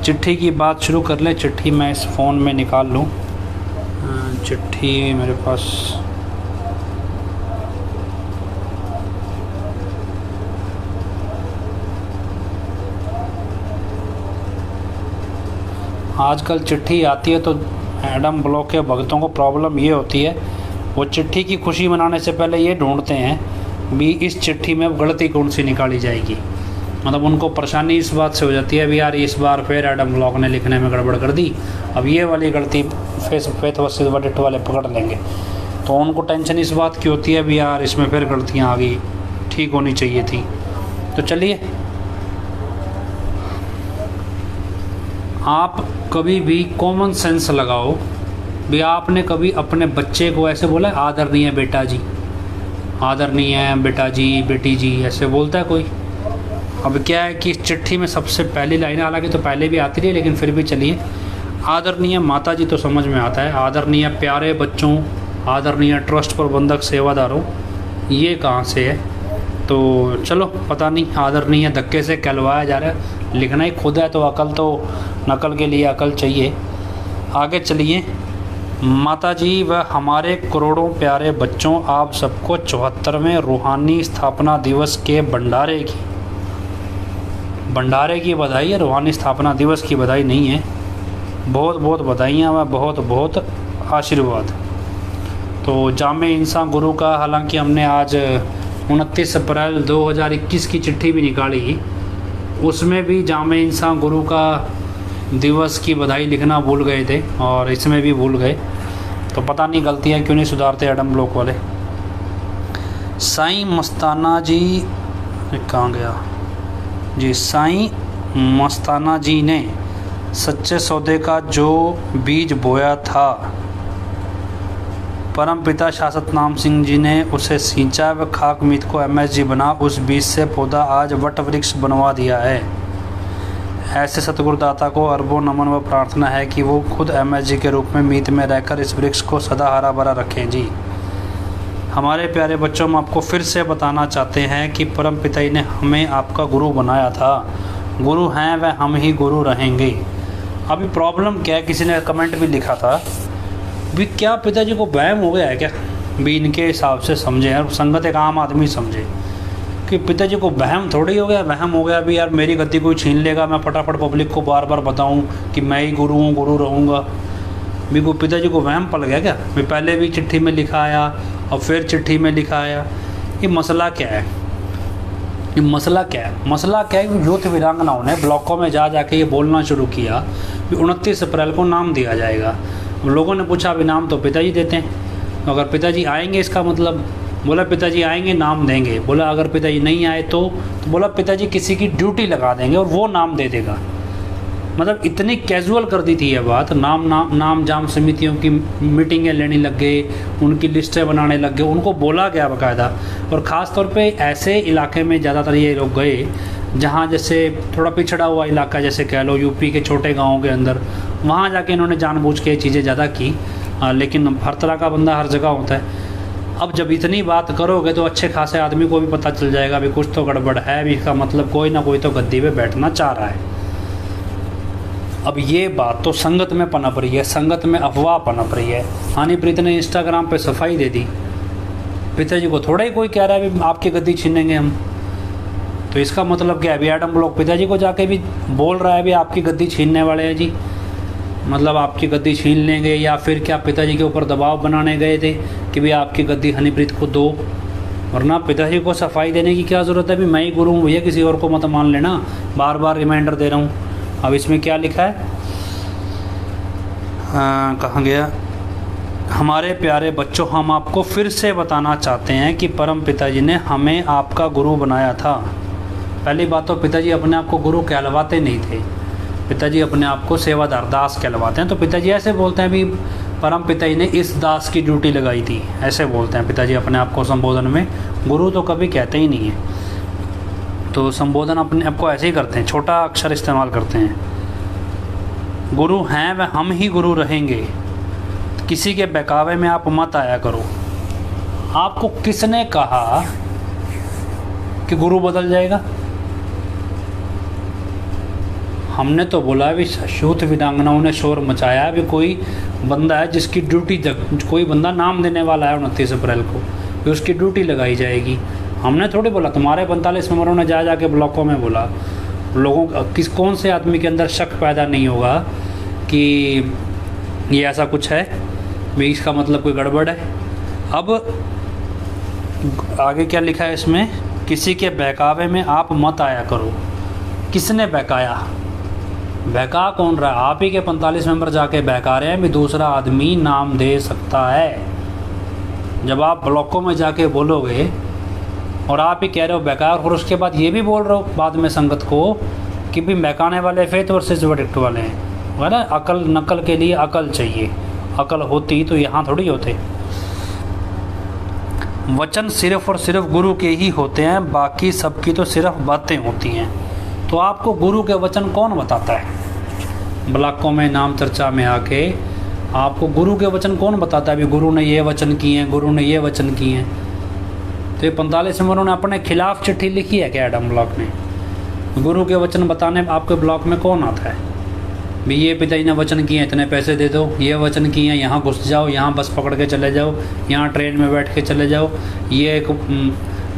चिट्ठी की बात शुरू कर लें। चिट्ठी मैं इस फ़ोन में निकाल लूँ। चिट्ठी मेरे पास आजकल चिट्ठी आती है तो एडम ब्लॉक के भक्तों को प्रॉब्लम ये होती है, वो चिट्ठी की खुशी मनाने से पहले ये ढूंढते हैं भी इस चिट्ठी में अब गलती कौन सी निकाली जाएगी। मतलब उनको परेशानी इस बात से हो जाती है भी यार इस बार फिर एडम ब्लॉक ने लिखने में गड़बड़ कर दी, अब ये वाली गलती फेथ वर्सेस वर्डिक्ट वाले पकड़ लेंगे। तो उनको टेंशन इस बात की होती है भी यार इसमें फिर गलतियाँ आ गई, ठीक होनी चाहिए थी। तो चलिए, आप कभी भी कॉमन सेंस लगाओ भी आपने कभी अपने बच्चे को ऐसे बोला आदरणीय बेटा जी, आदरणीय बेटा जी, बेटी जी, ऐसे बोलता है कोई? अब क्या है कि इस चिट्ठी में सबसे पहली लाइन, हालांकि तो पहले भी आती रही लेकिन फिर भी चलिए, आदरणीय माता जी तो समझ में आता है, आदरणीय प्यारे बच्चों, आदरणीय ट्रस्ट प्रबंधक सेवादारों, ये कहाँ से है? तो चलो पता नहीं, आदरणीय धक्के से कहलवाया जा रहा है, लिखना ही खुद है तो अकल तो नकल के लिए अकल चाहिए। आगे चलिए। माता जी व हमारे करोड़ों प्यारे बच्चों, आप सबको 74वें रूहानी स्थापना दिवस के भंडारे की बधाई है। रूहानी स्थापना दिवस की बधाई नहीं है, बहुत बहुत बधाइयाँ व बहुत बहुत आशीर्वाद। तो जामे इंसान गुरु का, हालांकि हमने आज 29 अप्रैल 2021 की चिट्ठी भी निकाली, उसमें भी जामे इंसान गुरु का दिवस की बधाई लिखना भूल गए थे और इसमें भी भूल गए। तो पता नहीं गलतियाँ क्यों नहीं सुधारते एडम ब्लॉक वाले। साईं मस्ताना जी कहाँ गया जी? साईं मस्ताना जी ने सच्चे सौदे का जो बीज बोया था, परम पिता शाश्वत नाम सिंह जी ने उसे सींचा व खाक मीत को MSG बना, उस बीज से पौधा आज वट वृक्ष बनवा दिया है। ऐसे सतगुरुदाता को अरबों नमन व प्रार्थना है कि वो खुद MSG के रूप में मीत में रहकर इस वृक्ष को सदा हरा भरा रखें। जी हमारे प्यारे बच्चों, हम आपको फिर से बताना चाहते हैं कि परम पिता ने हमें आपका गुरु बनाया था, गुरु हैं व हम ही गुरु रहेंगे। अभी प्रॉब्लम क्या है, किसी ने कमेंट भी लिखा था भी क्या पिताजी को वहम हो गया है क्या? भी इनके हिसाब से समझे और संगत एक आम आदमी समझे कि पिताजी को वहम थोड़ी हो गया, वहम हो गया भी यार मेरी गद्दी कोई छीन लेगा, मैं फटाफट पब्लिक को बार बार बताऊं कि मैं ही गुरु हूँ, गुरु रहूँगा। भी को पिताजी को वहम पड़ गया क्या? भी पहले भी चिट्ठी में लिखा आया और फिर चिट्ठी में लिखा आया, ये मसला क्या है? ये मसला क्या है? मसला क्या है? यूथ वीरांगनाओं ने ब्लॉकों में जा के ये बोलना शुरू किया कि 29 अप्रैल को नाम दिया जाएगा। लोगों ने पूछा अभी नाम तो पिताजी देते हैं, अगर पिताजी आएंगे इसका मतलब? बोला पिताजी आएंगे नाम देंगे। बोला अगर पिताजी नहीं आए तो बोला पिताजी किसी की ड्यूटी लगा देंगे और वो नाम दे देगा। मतलब इतनी कैजुअल कर दी थी ये बात। नाम जाम समितियों की मीटिंगें लेने लग गए, उनकी लिस्टें बनाने लग गए, उनको बोला गया बाकायदा। और ख़ास तौर पे ऐसे इलाके में ज़्यादातर ये लोग गए जहाँ जैसे थोड़ा पिछड़ा हुआ इलाका, जैसे कह लो यूपी के छोटे गाँवों के अंदर, वहाँ जाके इन्होंने जानबूझ के चीज़ें ज़्यादा की। लेकिन हर तरह का बंदा हर जगह होता है। अब जब इतनी बात करोगे तो अच्छे खासे आदमी को भी पता चल जाएगा भी कुछ तो गड़बड़ है, भी इसका मतलब कोई ना कोई तो गद्दी पे बैठना चाह रहा है। अब ये बात तो संगत में पनप रही है, संगत में अफवाह पनप रही है। हनीप्रीत ने इंस्टाग्राम पे सफाई दे दी, पिताजी को थोड़ा ही कोई कह रहा है भी आपकी गद्दी छीनेंगे हम। तो इसका मतलब क्या है? भी एडम ब्लॉक पिताजी को जाके भी बोल रहा है भी आपकी गद्दी छीनने वाले हैं जी, मतलब आपकी गद्दी छीन लेंगे, या फिर क्या पिताजी के ऊपर दबाव बनाने गए थे कि भी आपकी गद्दी हनीप्रीत को दो। वरना पिताजी को सफाई देने की क्या ज़रूरत है? भी मैं ही गुरु हूँ भैया, किसी और को मत मान लेना, बार बार रिमाइंडर दे रहा हूँ। अब इसमें क्या लिखा है, कहाँ गया? हमारे प्यारे बच्चों, हम आपको फिर से बताना चाहते हैं कि परम पिताजी ने हमें आपका गुरु बनाया था। पहली बात तो पिताजी अपने आप को गुरु कहलवाते नहीं थे, पिताजी अपने आप को सेवादार दास कहलवाते हैं। तो पिताजी ऐसे बोलते हैं भी परम पिताजी ने इस दास की ड्यूटी लगाई थी, ऐसे बोलते हैं पिताजी अपने आप को संबोधन में। गुरु तो कभी कहते ही नहीं है, तो संबोधन अपने आप को ऐसे ही करते हैं, छोटा अक्षर इस्तेमाल करते हैं। गुरु हैं व हम ही गुरु रहेंगे, किसी के बहकावे में आप मत आया करो। आपको किसने कहा कि गुरु बदल जाएगा? हमने तो बोला भी शूत वीरांगनाओं ने शोर मचाया भी कोई बंदा है जिसकी ड्यूटी कोई बंदा नाम देने वाला है 29 अप्रैल को, भी उसकी ड्यूटी लगाई जाएगी। हमने थोड़ी बोला, तुम्हारे 45 मेंबरों ने जा जाके ब्लॉकों में बोला। लोगों कौन से आदमी के अंदर शक पैदा नहीं होगा कि ये ऐसा कुछ है, भी इसका मतलब कोई गड़बड़ है। अब आगे क्या लिखा है इसमें, किसी के बहकावे में आप मत आया करो। किसने बहकाया? बहका कौन रहा? आप ही के 45 मेंबर जाके बहका रहे हैं भी दूसरा आदमी नाम दे सकता है। जब आप ब्लॉकों में जाके बोलोगे और आप ही कह रहे हो बहका, और उसके बाद ये भी बोल रहे हो बाद में संगत को कि भी बहकाने वाले फेथ वर्सेस वर्डिक्ट वाले हैं, है ना। अकल नकल के लिए अकल चाहिए, अकल होती तो यहाँ थोड़ी होते। वचन सिर्फ और सिर्फ गुरु के ही होते हैं, बाकी सबकी तो सिर्फ बातें होती हैं। तो आपको गुरु के वचन कौन बताता है? ब्लॉकों में नाम चर्चा में आके आपको गुरु के वचन कौन बताता है? भी गुरु ने ये वचन किए हैं, गुरु ने ये वचन किए हैं। तो ये 45 मेंबरों ने अपने खिलाफ चिट्ठी लिखी है क्या एडम ब्लॉक ने? गुरु के वचन बताने आपके ब्लॉक में कौन आता है? भी ये पिताजी ने वचन किए हैं, इतने पैसे दे दो, ये वचन किए हैं, यहाँ घुस जाओ, यहाँ बस पकड़ के चले जाओ, यहाँ ट्रेन में बैठ के चले जाओ, ये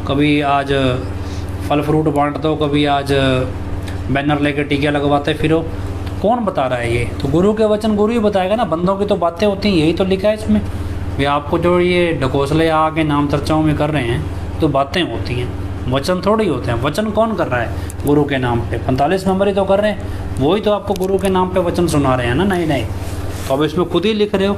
कभी आज फल फ्रूट बांट दो, कभी आज बैनर लेके टीके लगवाते फिरो। तो कौन बता रहा है ये? तो गुरु के वचन गुरु ही बताएगा ना। बंदों की तो बातें होती हैं, यही तो लिखा है इसमें। वे आपको जो ये ढकोसले आके नाम चर्चाओं में कर रहे हैं तो बातें होती हैं, वचन थोड़ी होते हैं। वचन कौन कर रहा है गुरु के नाम पे? 45 मेंबर ही तो कर रहे हैं, वही तो आपको गुरु के नाम पे वचन सुना रहे हैं ना। नए नए तो अब इसमें खुद ही लिख रहे हो।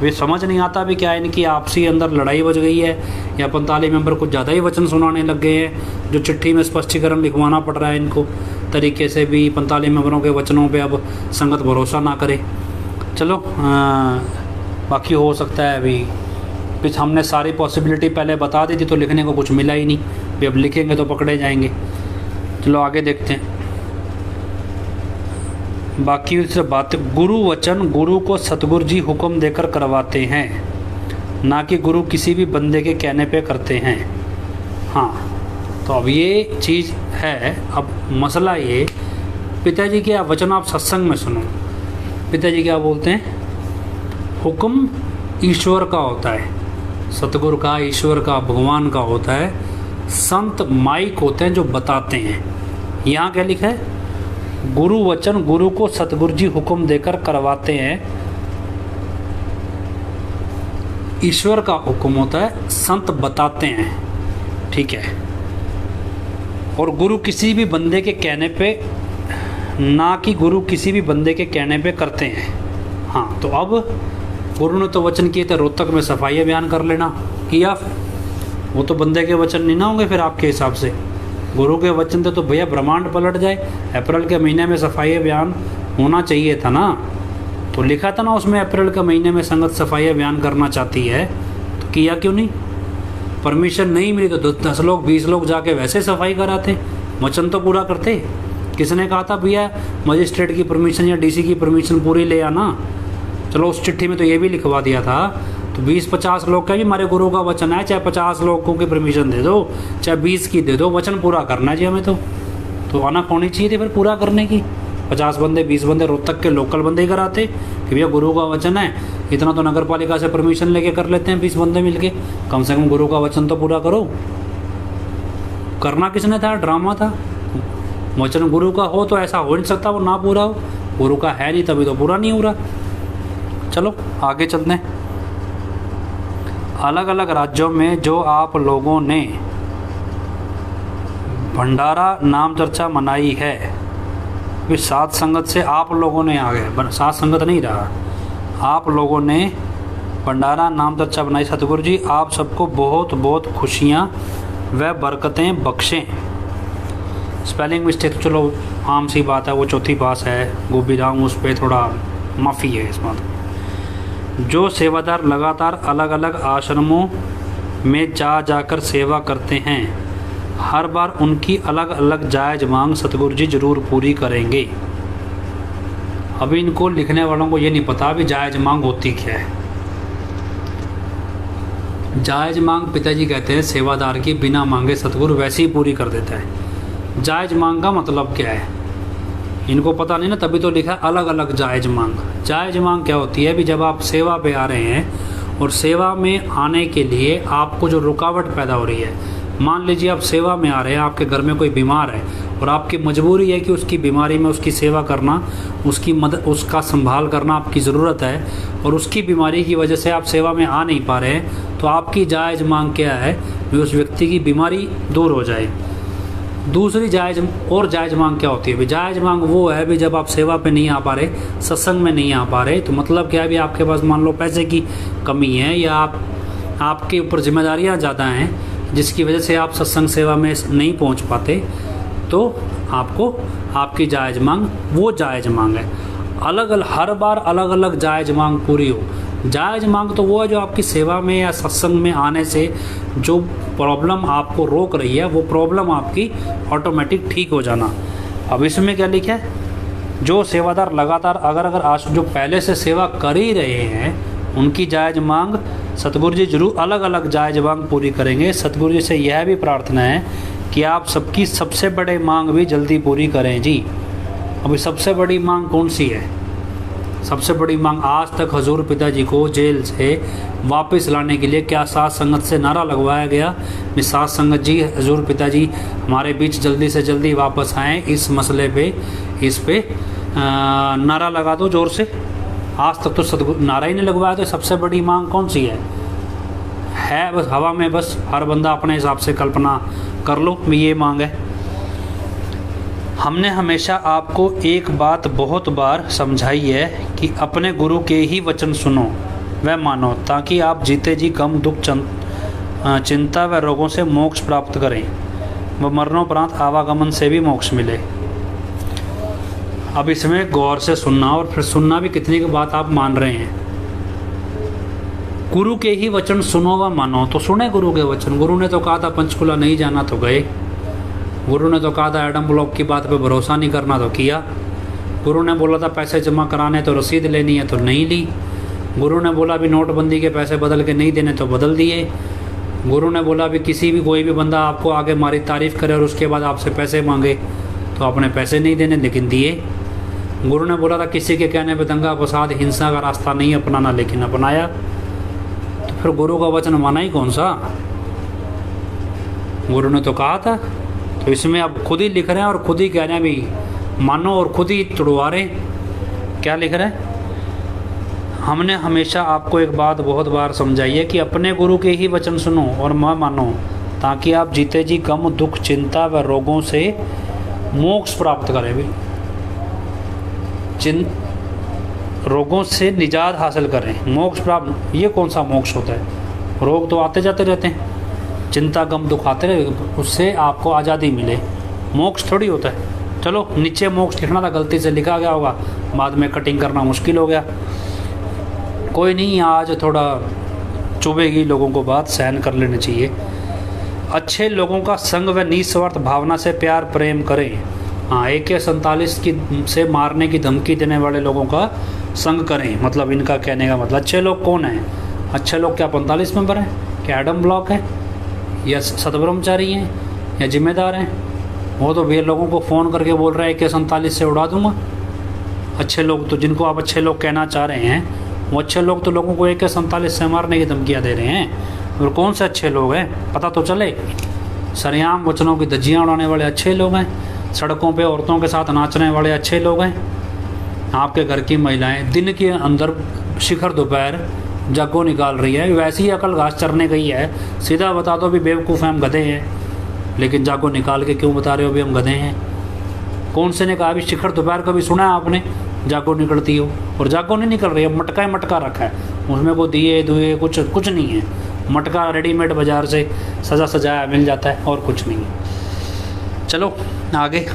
वे समझ नहीं आता भी क्या इनकी आपसी अंदर लड़ाई बच गई है या 45 मेंबर कुछ ज़्यादा ही वचन सुनाने लग गए हैं, जो चिट्ठी में स्पष्टीकरण लिखवाना पड़ रहा है इनको तरीके से भी 45 मेंबरों के वचनों पे अब संगत भरोसा ना करे। चलो बाकी हो सकता है अभी कुछ हमने सारी पॉसिबिलिटी पहले बता दी थी तो लिखने को कुछ मिला ही नहीं, भी अब लिखेंगे तो पकड़े जाएंगे। चलो आगे देखते हैं। बाकी सिर्फ बात, गुरु वचन गुरु को सतगुरु जी हुक्म देकर करवाते हैं, ना कि गुरु किसी भी बंदे के कहने पे करते हैं। हाँ तो अब ये चीज़ है। अब मसला ये, पिताजी के वचन आप सत्संग में सुनो, पिताजी क्या बोलते हैं? हुक्म ईश्वर का होता है, सतगुरु का, ईश्वर का, भगवान का होता है। संत माइक होते हैं जो बताते हैं। यहाँ क्या लिखा है? गुरु वचन गुरु को सतगुरु जी हुक्म देकर करवाते हैं। ईश्वर का हुक्म होता है, संत बताते हैं, ठीक है। और गुरु किसी भी बंदे के कहने पे, ना कि गुरु किसी भी बंदे के कहने पे करते हैं। हाँ तो अब गुरु ने तो वचन किए थे रोहतक में सफाई अभियान कर लेना, किया, वो तो बंदे के वचन नहीं ना होंगे फिर आपके हिसाब से। गुरु के वचन थे तो भैया ब्रह्मांड पलट जाए, अप्रैल के महीने में सफाई अभियान होना चाहिए था ना। तो लिखा था ना उसमें अप्रैल के महीने में संगत सफाई अभियान करना चाहती है, तो किया क्यों नहीं? परमिशन नहीं मिली तो 10 लोग 20 लोग जाके वैसे सफाई कराते, वचन तो पूरा करते। किसने कहा था भैया मजिस्ट्रेट की परमिशन या डीसी की परमिशन पूरी ले आना? चलो उस चिट्ठी में तो ये भी लिखवा दिया था। तो 20-50 लोग का भी हमारे गुरु का वचन है, चाहे 50 लोगों की परमिशन दे दो, चाहे 20 की दे दो, वचन पूरा करना चाहिए हमें। तो आना होनी चाहिए थी फिर पूरा करने की। 50 बंदे 20 बंदे रोहतक के लोकल बंदे ही कराते कि भैया गुरु का वचन है, इतना तो नगर पालिका से परमिशन लेके कर लेते हैं 20 बंदे मिलके, कम से कम गुरु का वचन तो पूरा करो। करना किसने था? ड्रामा था। वचन गुरु का हो तो ऐसा हो नहीं सकता वो ना पूरा हो, गुरु का है नहीं तभी तो पूरा नहीं हो रहा। चलो आगे चलते हैं। अलग अलग राज्यों में जो आप लोगों ने भंडारा नाम चर्चा मनाई है, वे सात संगत से आप लोगों ने आ गए, सात संगत नहीं रहा, आप लोगों ने भंडारा नाम चर्चा बनाई। सतगुरु जी आप सबको बहुत बहुत खुशियाँ व बरकतें बख्शें। स्पेलिंग मिस्टेक चलो आम सी बात है, वो चौथी पास है, गोभी राम, उस पर थोड़ा माफ़ी है इस बात। जो सेवादार लगातार अलग अलग आश्रमों में जाकर सेवा करते हैं, हर बार उनकी अलग अलग जायज़ मांग सतगुरु जी जरूर पूरी करेंगे। अभी इनको लिखने वालों को ये नहीं पता भी जायज़ मांग होती क्या है। जायज़ मांग पिताजी कहते हैं सेवादार की बिना मांगे सतगुरु वैसे ही पूरी कर देता है। जायज़ मांग का मतलब क्या है? इनको पता नहीं ना, तभी तो लिखा अलग अलग जायज़ मांग। जायज़ मांग क्या होती है? भी जब आप सेवा पे आ रहे हैं और सेवा में आने के लिए आपको जो रुकावट पैदा हो रही है, मान लीजिए आप सेवा में आ रहे हैं, आपके घर में कोई बीमार है और आपकी मजबूरी है कि उसकी बीमारी में उसकी सेवा करना, उसकी मदद, उसका संभाल करना आपकी ज़रूरत है, और उसकी बीमारी की वजह से आप सेवा में आ नहीं पा रहे हैं, तो आपकी जायज़ मांग क्या है? भी उस व्यक्ति की बीमारी दूर हो जाए। दूसरी जायज़ मांग क्या होती है? भी जायज़ मांग वो है भी जब आप सेवा पे नहीं आ पा रहे, सत्संग में नहीं आ पा रहे, तो मतलब क्या है? भी आपके पास मान लो पैसे की कमी है, या आपके ऊपर जिम्मेदारियां ज़्यादा हैं, जिसकी वजह से आप सत्संग सेवा में नहीं पहुंच पाते, तो आपको आपकी जायज़ मांग वो जायज़ मांग है। हर बार अलग अलग जायज़ मांग पूरी हो। जायज़ मांग तो वो है जो आपकी सेवा में या सत्संग में आने से जो प्रॉब्लम आपको रोक रही है, वो प्रॉब्लम आपकी ऑटोमेटिक ठीक हो जाना। अब इसमें क्या लिखा है? जो सेवादार लगातार अगर आज जो पहले से सेवा कर ही रहे हैं, उनकी जायज़ मांग सतगुरु जी जरूर अलग अलग जायज़ मांग पूरी करेंगे। सतगुरु जी से यह भी प्रार्थना है कि आप सबकी सबसे बड़ी मांग भी जल्दी पूरी करें जी। अभी सबसे बड़ी मांग कौन सी है? सबसे बड़ी मांग, आज तक हजूर पिताजी को जेल से वापस लाने के लिए क्या साथ संगत से नारा लगवाया गया? कि साथ संगत जी, हजूर पिताजी हमारे बीच जल्दी से जल्दी वापस आएँ, इस मसले पे इस पे नारा लगा दो जोर से। आज तक तो सतगुरु नारा ही नहीं लगवाया, तो सबसे बड़ी मांग कौन सी है बस हवा में, बस हर बंदा अपने हिसाब से कल्पना कर लो, ये मांग है। हमने हमेशा आपको एक बात बहुत बार समझाई है कि अपने गुरु के ही वचन सुनो व मानो, ताकि आप जीते जी कम दुख चिंता व रोगों से मोक्ष प्राप्त करें व मरणोपरांत आवागमन से भी मोक्ष मिले। अब इसमें गौर से सुनना, और फिर सुनना भी कितनी की बात आप मान रहे हैं। गुरु के ही वचन सुनो व मानो, तो सुने गुरु के वचन। गुरु ने तो कहा था पंचकुला नहीं जाना, तो गए। गुरु ने तो कहा था एडम ब्लॉक की बात पे भरोसा नहीं करना, तो किया। गुरु ने बोला था पैसे जमा कराने तो रसीद लेनी है, तो नहीं ली। गुरु ने बोला भी नोटबंदी के पैसे बदल के नहीं देने, तो बदल दिए। गुरु ने बोला भी कोई भी बंदा आपको आगे हमारी तारीफ़ करे और उसके बाद आपसे पैसे मांगे, तो आपने पैसे नहीं देने, लेकिन दिए। गुरु ने बोला था किसी के कहने पे दंगा फसाद हिंसा का रास्ता नहीं अपनाना, लेकिन अपनाया। तो फिर गुरु का वचन माना ही कौन सा? गुरु ने तो कहा था। तो इसमें अब खुद ही लिख रहे हैं और खुद ही कह रहे हैं भी मानो, और खुद ही तुड़वा रहे। क्या लिख रहे हैं? हमने हमेशा आपको एक बात बहुत बार समझाई है कि अपने गुरु के ही वचन सुनो और मानो, ताकि आप जीते जी कम दुख चिंता व रोगों से मोक्ष प्राप्त करें। भी रोगों से निजात हासिल करें, मोक्ष प्राप्त। ये कौन सा मोक्ष होता है? रोग तो आते जाते रहते हैं, चिंता गम दुख आते रहे, उससे आपको आज़ादी मिले, मोक्ष थोड़ी होता है। चलो नीचे मोक्ष लिखना था, गलती से लिखा गया होगा, बाद में कटिंग करना मुश्किल हो गया। कोई नहीं, आज थोड़ा चुभेगी लोगों को, बात सहन कर लेनी चाहिए। अच्छे लोगों का संग व निस्वार्थ भावना से प्यार प्रेम करें। हाँ, AK-47 की से मारने की धमकी देने वाले लोगों का संग करें, मतलब इनका कहने का मतलब अच्छे लोग कौन हैं? अच्छे लोग क्या 45 मेंबर हैं? क्या एडम ब्लॉक है, या सतब्रह्मचारी हैं, या जिम्मेदार हैं? वो तो वे लोगों को फ़ोन करके बोल रहे हैं AK-47 से उड़ा दूंगा। अच्छे लोग तो, जिनको आप अच्छे लोग कहना चाह रहे हैं, वो अच्छे लोग तो लोगों को AK-47 से मारने की धमकियाँ दे रहे हैं। और कौन से अच्छे लोग हैं पता तो चले। सरेआम वचनों की धज्जियाँ उड़ाने वाले अच्छे लोग हैं, सड़कों पे औरतों के साथ नाचने वाले अच्छे लोग हैं। आपके घर की महिलाएं दिन के अंदर शिखर दोपहर जागो निकाल रही है, वैसी ही अकल घास चरने गई है। सीधा बता दो भी बेवकूफ़ हैं, हम गधे हैं, लेकिन जागो निकाल के क्यों बता रहे हो भी हम गधे हैं? कौन से ने कहा भी शिखर दोपहर कभी सुना है आपने जागो निकलती हो? और जागो नहीं निकल रही है, मटका ही मटका रखा है, उसमें को दिए दुए कुछ नहीं है। मटका रेडीमेड बाज़ार से सजा सजाया मिल जाता है, और कुछ नहीं है। चलो आगे।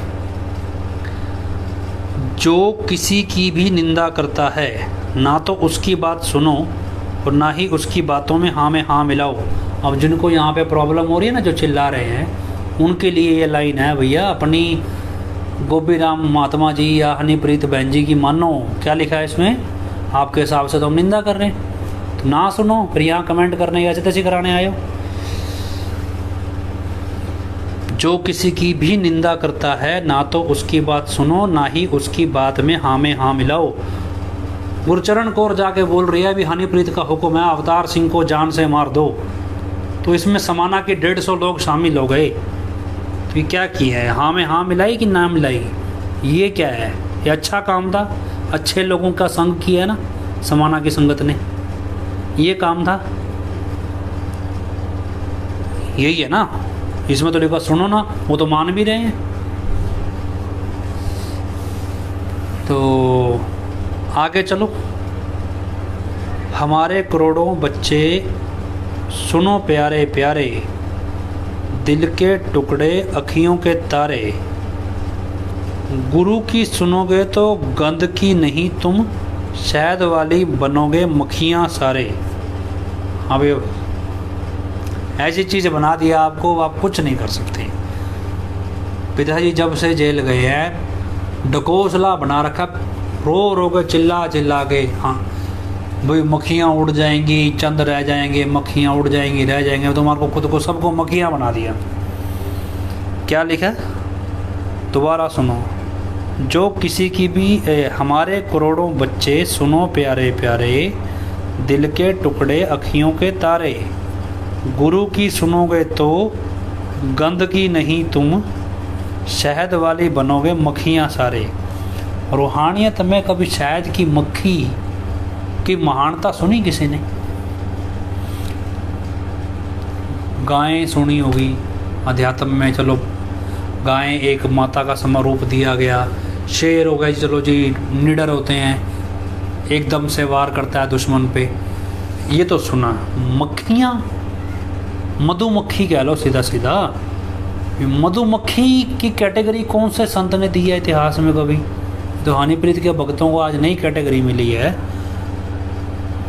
जो किसी की भी निंदा करता है, ना तो उसकी बात सुनो और ना ही उसकी बातों में हाँ मिलाओ। अब जिनको यहाँ पे प्रॉब्लम हो रही है ना, जो चिल्ला रहे हैं, उनके लिए ये लाइन है भैया, अपनी गोपी राम महात्मा जी या हनीप्रीत बहन जी की मानो। क्या लिखा है इसमें? आपके हिसाब से तो हम निंदा कर रहे हैं, तो ना सुनो, फिर यहाँ कमेंट करने या जैसे कराने आए हो। जो किसी की भी निंदा करता है, ना तो उसकी बात सुनो, ना ही उसकी बात में हाँ में हाँ मिलाओ। गुरचरण कौर जाके बोल रही है, अभी हनीप्रीत का हुक्म है अवतार सिंह को जान से मार दो। तो इसमें समाना के 150 लोग शामिल हो गए। तो ये क्या किया है, हाँ में हाँ मिलाई कि ना मिलाई? ये क्या है? ये अच्छा काम था, अच्छे लोगों का संग किया है ना समाना की संगत ने, ये काम था, यही है ना। इसमें तो लिखा सुनो ना, वो तो मान भी रहे हैं। तो आगे चलो। हमारे करोड़ों बच्चे सुनो प्यारे प्यारे, दिल के टुकड़े अखियों के तारे, गुरु की सुनोगे तो गंद की नहीं तुम, शहद वाली बनोगे मक्खियाँ सारे। अब ऐसी चीज़ बना दिया आपको, आप कुछ नहीं कर सकते। पिताजी जब से जेल गए हैं ढकोसला बना रखा, रो रो के चिल्ला चिल्ला के, हाँ भाई मक्खियाँ उड़ जाएंगी, चंद रह जाएंगे, मक्खियाँ उड़ जाएंगी, रह जाएंगे। तुम्हारे को खुद को सबको मक्खियाँ बना दिया। क्या लिखा, दोबारा सुनो। जो किसी की भी हमारे करोड़ों बच्चे सुनो प्यारे प्यारे, दिल के टुकड़े अखियों के तारे, गुरु की सुनोगे तो गंद की नहीं तुम, शहद वाली बनोगे मक्खियाँ सारे। रूहानियत में कभी शहद की मक्खी की महानता सुनी किसी ने? गायें सुनी होगी अध्यात्म में, चलो गायें एक माता का स्वरूप दिया गया। शेर हो गए, चलो जी निडर होते हैं, एकदम से वार करता है दुश्मन पे, ये तो सुना। मक्खियाँ, मधुमक्खी कह लो सीधा सीधा। मधुमक्खी की कैटेगरी कौन से संत ने दी है इतिहास में कभी? तो हनीप्रीत के भक्तों को आज नई कैटेगरी मिली है।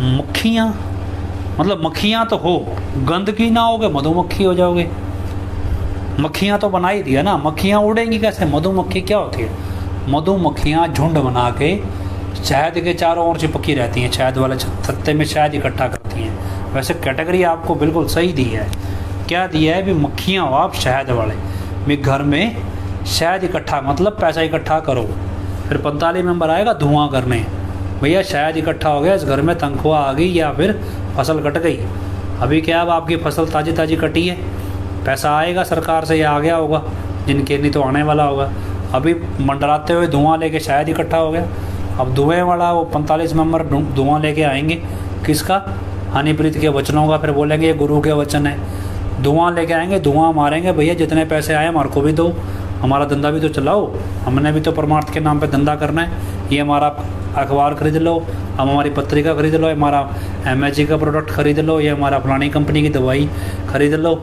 मक्खियाँ मतलब मक्खियाँ तो हो, गंदगी ना होगे मधुमक्खी हो जाओगे। मक्खियाँ तो बना ही दिया ना, मक्खियाँ उड़ेंगी कैसे? मधुमक्खी क्या होती है? मधुमक्खियाँ झुंड बना के शहद के चारों ओर चिपकी रहती हैं, शहद वाले छत्ते में शहद इकट्ठा करती हैं। वैसे कैटेगरी आपको बिल्कुल सही दी है। क्या दिया है भी? मक्खियाँ हो आप शहद वाले, भी घर में शहद इकट्ठा, मतलब पैसा इकट्ठा करो। फिर 45 मेंबर आएगा धुआं करने, भैया शहद इकट्ठा हो गया, इस घर में तनख्वाह आ गई या फिर फसल कट गई। अभी क्या, अब आपकी फसल ताज़ी ताज़ी कटी है, पैसा आएगा सरकार से या आ गया होगा, जिनके नहीं तो आने वाला होगा। अभी मंडराते हुए धुआं लेके शहद इकट्ठा हो गया। अब धुएँ वाला वो 45 मेंबर धुआं लेके आएंगे, किसका? हनीप्रीत के वचनों का। फिर बोलेंगे ये गुरु के वचन है, धुआं लेके आएंगे, धुआं मारेंगे। भैया जितने पैसे आए हमारे को भी दो, हमारा धंधा भी तो चलाओ, हमने भी तो परमार्थ के नाम पे धंधा करना है। ये हमारा अखबार खरीद लो, हम हमारी पत्रिका खरीद लो, हमारा MSG का प्रोडक्ट खरीद लो, ये हमारा फलानी कंपनी की दवाई खरीद लो।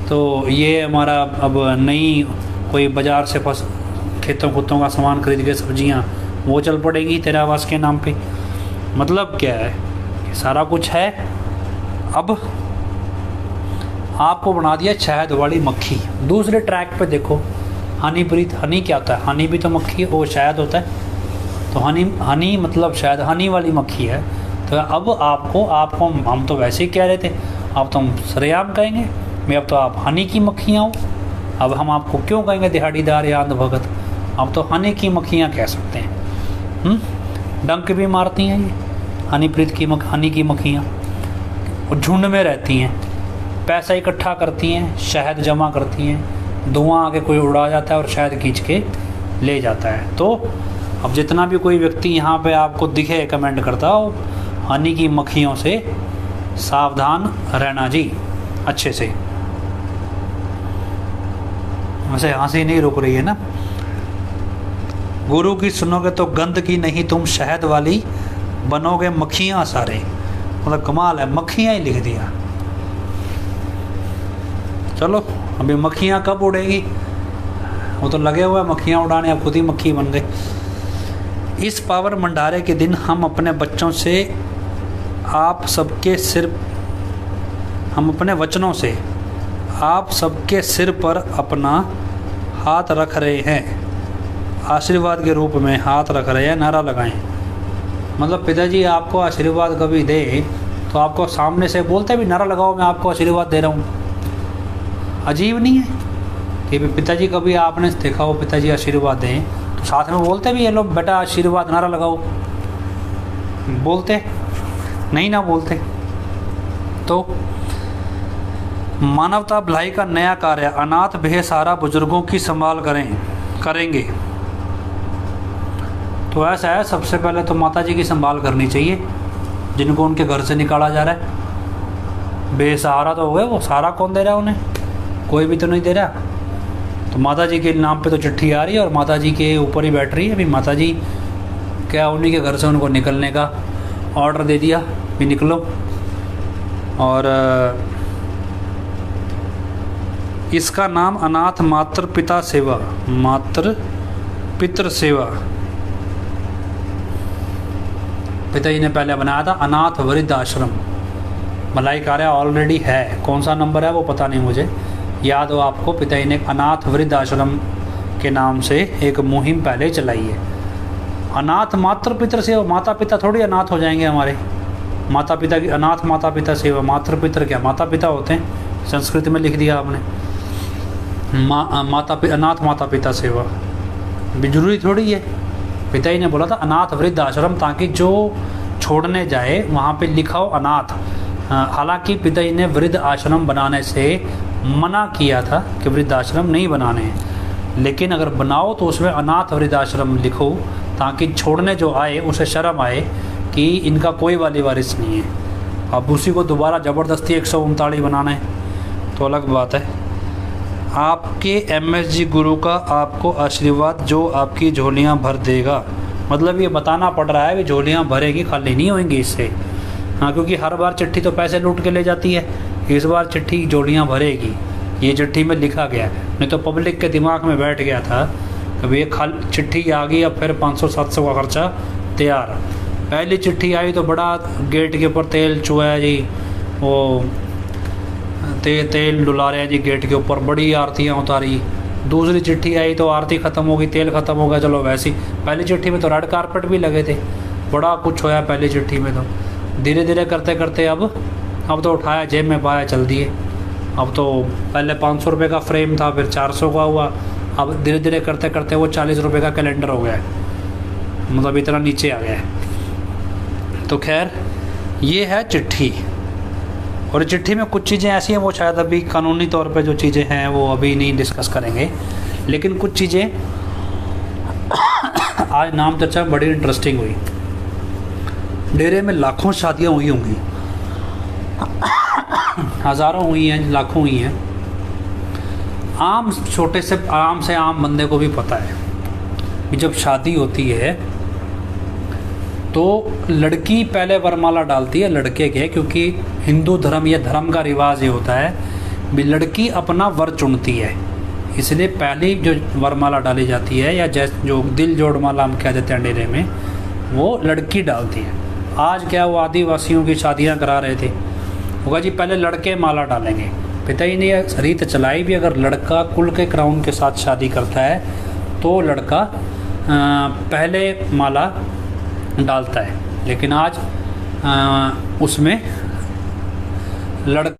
तो ये हमारा अब नई कोई बाज़ार से खेतों खुतों का सामान खरीद के सब्जियाँ वो चल पड़ेगी तेरे आवास के नाम पे। मतलब क्या है, सारा कुछ है। अब आपको बना दिया शहद वाली मक्खी। दूसरे ट्रैक पे देखो हनीप्रीत, हनी क्या होता है? हनी भी तो मक्खी, वो शहद होता है। तो हनी मतलब शायद हनी वाली मक्खी है। तो अब आपको हम तो वैसे ही कह रहे थे, अब तो हम सरेआम कहेंगे मैं, अब तो आप हनी की मक्खियाँ हो। अब हम आपको क्यों कहेंगे दिहाड़ीदार या अंधभगत? अब तो हनी की मक्खियाँ कह सकते हैं। डंक भी मारती हैं ये हनीप्रीत की हनी की मक्खियाँ, और झुंड में रहती हैं, पैसा इकट्ठा करती हैं, शहद जमा करती हैं, धुआं आके कोई उड़ा जाता है और शहद खींच के ले जाता है। तो अब जितना भी कोई व्यक्ति यहाँ पे आपको दिखे कमेंट करता हो, हनी की मक्खियों से सावधान रहना जी, अच्छे से। वैसे हंसी नहीं रुक रही है ना। गुरु की सुनोगे तो गंद की नहीं तुम, शहद वाली बनोगे मक्खियाँ सारे। मतलब कमाल है, मक्खियाँ ही लिख दिया। चलो अभी मक्खियाँ कब उड़ेगी? वो तो लगे हुए मक्खियाँ उड़ाने, अब खुद ही मक्खी बन गए। इस पावन भंडारे के दिन हम अपने बच्चों से आप सबके सिर, हम अपने वचनों से आप सबके सिर पर अपना हाथ रख रहे हैं, आशीर्वाद के रूप में हाथ रख रहे हैं। नारा लगाएं। मतलब पिताजी आपको आशीर्वाद कभी दे तो आपको सामने से बोलते भी नारा लगाओ मैं आपको आशीर्वाद दे रहा हूँ। अजीब नहीं है? कि पिताजी कभी आपने देखा हो पिताजी आशीर्वाद दें तो साथ में बोलते भी ये लोग बेटा आशीर्वाद नारा लगाओ, बोलते नहीं ना बोलते। तो मानवता भलाई का नया कार्य, अनाथ बेसहारा बुजुर्गों की संभाल करेंगे। तो ऐसा है, सबसे पहले तो माता जी की संभाल करनी चाहिए जिनको उनके घर से निकाला जा रहा है। बेसहारा तो हो गए, वो सहारा कौन दे रहा है उन्हें? कोई भी तो नहीं दे रहा। तो माता जी के नाम पे तो चिट्ठी आ रही है और माता जी के ऊपर ही बैठ रही है। अभी माता जी क्या उन्हीं के घर से उनको निकलने का ऑर्डर दे दिया भी निकलो। और इसका नाम अनाथ मातृ पिता सेवा, मातृ पितृ सेवा पिताजी ने पहले बनाया था। अनाथ वृद्ध आश्रम भलाई कार्य ऑलरेडी है, कौन सा नंबर है वो पता नहीं मुझे, याद हो आपको। पिताजी ने अनाथ वृद्ध आश्रम के नाम से एक मुहिम पहले चलाई है। अनाथ मातृ पितृ सेवा, माता पिता थोड़ी अनाथ हो जाएंगे हमारे। माता पिता की अनाथ माता पिता सेवा, मातृ पितृ क्या माता पिता होते हैं, संस्कृत में लिख दिया आपने। अनाथ माता पिता सेवा भी जरूरी थोड़ी है। पिताजी ने बोला था अनाथ वृद्ध आश्रम, ताकि जो छोड़ने जाए वहाँ पे लिखा हो अनाथ। हालांकि पिताजी ने वृद्ध आश्रम बनाने से मना किया था कि वृद्ध आश्रम नहीं बनाने हैं, लेकिन अगर बनाओ तो उसमें अनाथ वृद्ध आश्रम लिखो, ताकि छोड़ने जो आए उसे शर्म आए कि इनका कोई वाली वारिस नहीं है। अब उसी को दोबारा ज़बरदस्ती 139 बनाना है तो अलग बात है। आपके MSG गुरु का आपको आशीर्वाद जो आपकी झोलियां भर देगा। मतलब ये बताना पड़ रहा है कि झोलियां भरेगी, खाली नहीं होंगी इससे। हाँ, क्योंकि हर बार चिट्ठी तो पैसे लूट के ले जाती है, इस बार चिट्ठी झोलियां भरेगी, ये चिट्ठी में लिखा गया है। नहीं तो पब्लिक के दिमाग में बैठ गया था कि ये चिट्ठी आ गई, अब फिर 500-700 का खर्चा तैयार। पहली चिट्ठी आई तो बड़ा गेट के ऊपर तेल चुहाया जी, वो तेल डुला रहे हैं जी गेट के ऊपर, बड़ी आरतियाँ उतारी। दूसरी चिट्ठी आई तो आरती ख़त्म हो गई, तेल ख़त्म हो गया, चलो वैसे ही। पहली चिट्ठी में तो रेड कारपेट भी लगे थे, बड़ा कुछ होया पहली चिट्ठी में। तो धीरे धीरे करते करते अब तो उठाया जेब में पाया चल दिए। अब तो पहले 500 रुपये का फ्रेम था, फिर 400 का हुआ, अब धीरे धीरे करते करते वो 40 रुपये का कैलेंडर हो गया है, मतलब इतना नीचे आ गया है। तो खैर ये है चिट्ठी। और चिट्ठी में कुछ चीज़ें ऐसी हैं वो शायद अभी कानूनी तौर पे जो चीज़ें हैं वो अभी नहीं डिस्कस करेंगे, लेकिन कुछ चीज़ें आज नाम चर्चा बड़ी इंटरेस्टिंग हुई। डेरे में लाखों शादियाँ हुई होंगी, हज़ारों हुई हैं, लाखों हुई हैं। आम छोटे से आम बंदे को भी पता है कि जब शादी होती है तो लड़की पहले वरमाला डालती है लड़के के, क्योंकि हिंदू धर्म या धर्म का रिवाज ये होता है भी लड़की अपना वर चुनती है, इसलिए पहली जो वरमाला डाली जाती है या जो दिल जोड़ माला हम कह देते हैं डेरे में, वो लड़की डालती है। आज क्या वो आदिवासियों की शादियां करा रहे थे, होगा जी पहले लड़के माला डालेंगे। पिताजी ने यह रीत चलाई भी, अगर लड़का कुल के क्राउन के साथ शादी करता है तो लड़का पहले माला डालता है, लेकिन आज उसमें